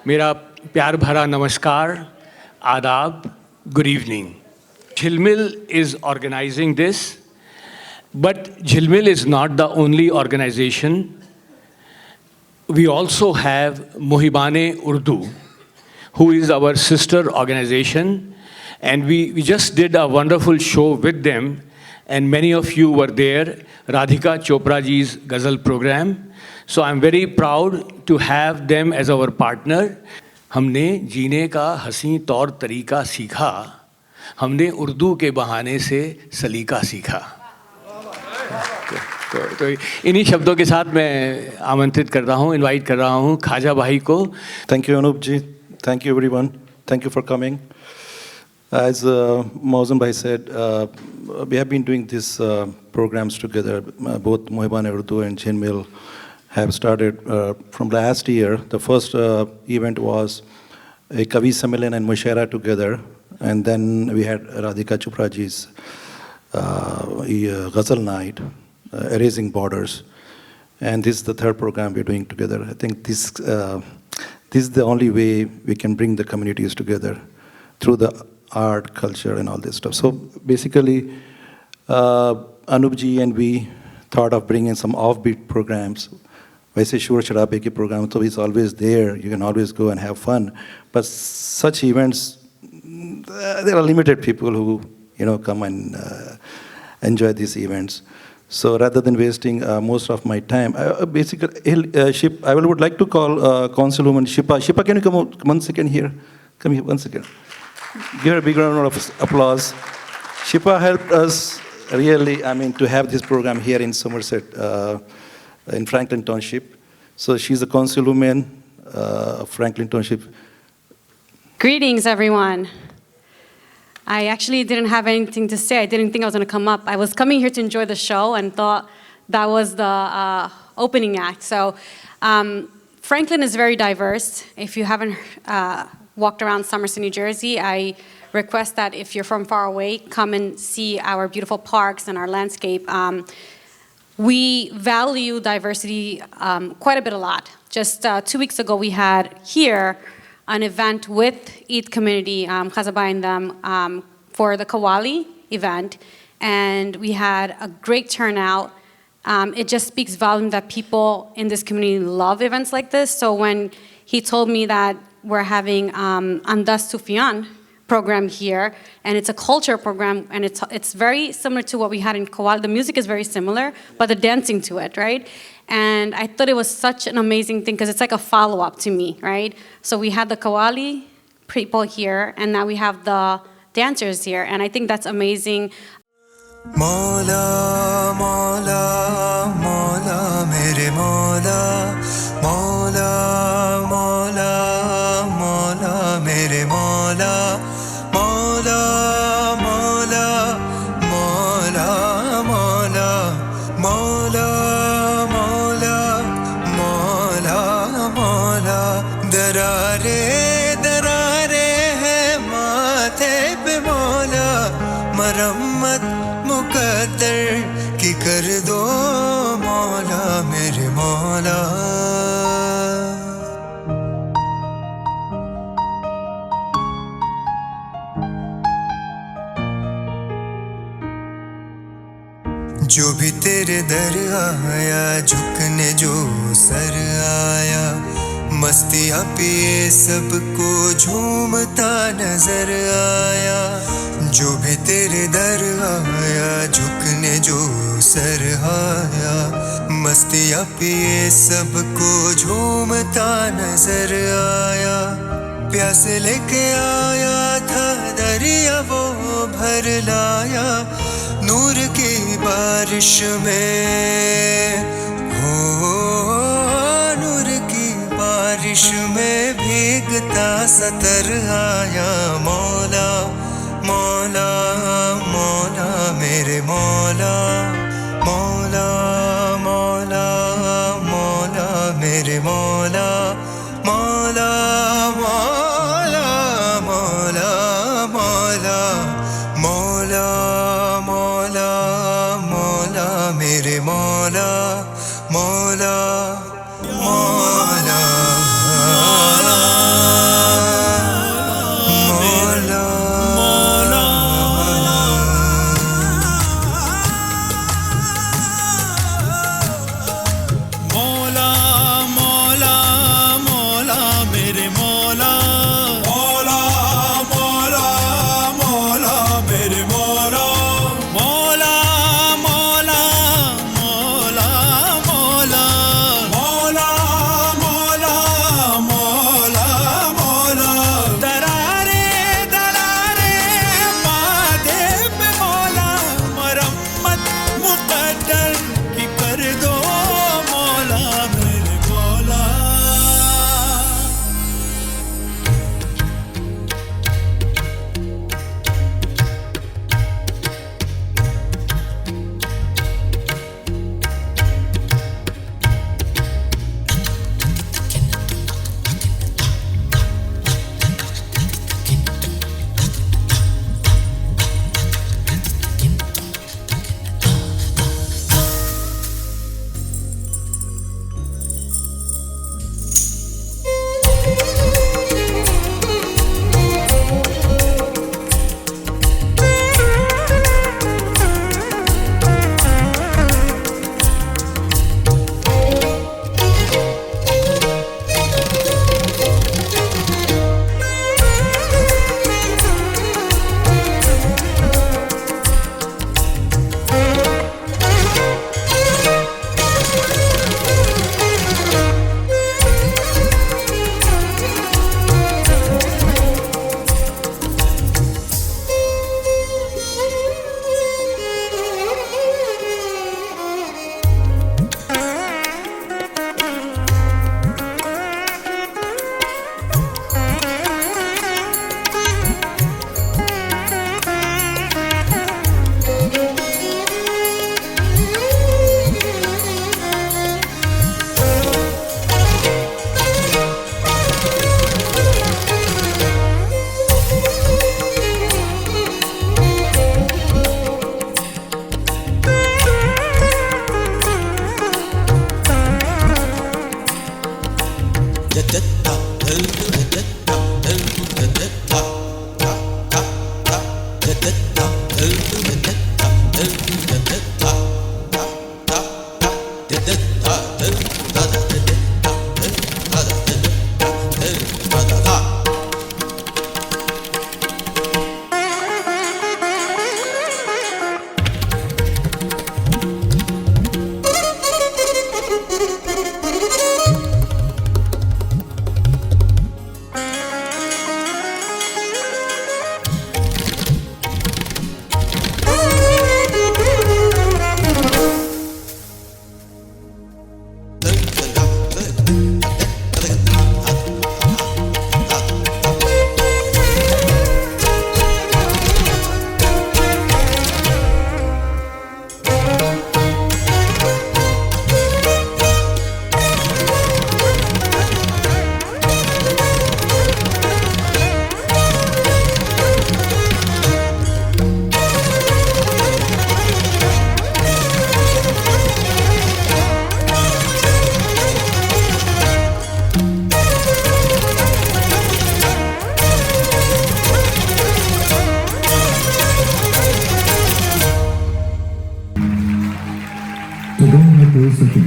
मेरा प्यार भरा नमस्कार, आदाब, good evening. JhilMil is organizing this, but JhilMil is not the only organization. We also have Mohibban-E-Urdu, who is our sister organization, and we just did a wonderful show with them, and many of you were there, Radhika Chopra ji's Ghazal program. So I'm very proud to have them as our partner. हमने जीने का हसीं तौर तरीका सीखा, हमने उर्दू के बहाने से सलीका सीखा। तो इन्हीं शब्दों के साथ मैं आमंत्रित कर रहा हूँ, इनवाइट कर रहा हूँ खाजा भाई को। Thank you Anoop ji, thank you everyone, thank you for coming. As Mohsen bhai said, we have been doing these programs together. Both Mohibban-E-Urdu and JhilMil have started from last year. The first event was a Kavi Sammelan and Mushaira together, and then we had Radhika Chopra ji's Ghazal night, Erasing Borders, and this is the third program we're doing together. I think this is the only way we can bring the communities together through the art, culture, and all this stuff. So basically, Anoop ji and we thought of bringing some offbeat programs. वैसे शोर शराबे के program, so it's always there. You can always go and have fun. But such events, there are limited people who come and enjoy these events. So rather than wasting most of my time, basically, I would like to call Councilwoman Shipa. Shipa, can you come 1 second here? Come here 1 second. Give her a big round of applause. Shipa helped us really, to have this program here in Somerset, in Franklin Township. So she's the Councilwoman of Franklin Township. Greetings, everyone. I actually didn't have anything to say. I didn't think I was going to come up. I was coming here to enjoy the show and thought that was the opening act. So Franklin is very diverse. If you haven't walked around Somerset, New Jersey, I request that if you're from far away, come and see our beautiful parks and our landscape. We value diversity quite a lot. Just 2 weeks ago, we had here an event with Eid community, Khaja and them, for the Qawwali event, and we had a great turnout. It just speaks volume that people in this community love events like this. So when he told me that we're having AndaZ SufianA program here, and it's a culture program, and it's very similar to what we had in Qawwali. The music is very similar, but the dancing to it, right? And I thought it was such an amazing thing because it's like a follow-up to me, right? So we had the Qawwali people here, and now we have the dancers here, and I think that's amazing. Maula, Maula, Maula, mere Maula, Maula, Maula, Maula, mere Maula, Maula, Maula, Maula, Maula, Maula, Maula, Maula, Maula, darare, darare hai maathe pe Maula, marammat मुकद्दर की कर दो मौला मेरे मौला जो भी तेरे दर आया झुकने जो सर आया मस्तियाँ पिए सबको झूमता नजर आया जो भी तेरे दर आया झुकने जो सर आया मस्तियाँ पिए सबको झूमता नजर आया प्यास लेके आया था दरिया वो भर लाया नूर की बारिश में हो नूर की बारिश में भीगता सतर आया मौला मौला मौला मेरे मौला मौला मौला मौला मेरे मौला मौला मौला मौला मौला मौला मौला मौला मेरे मौला मौला मौला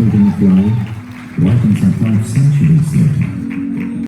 Shepauddin fly, welcome for 5 centuries.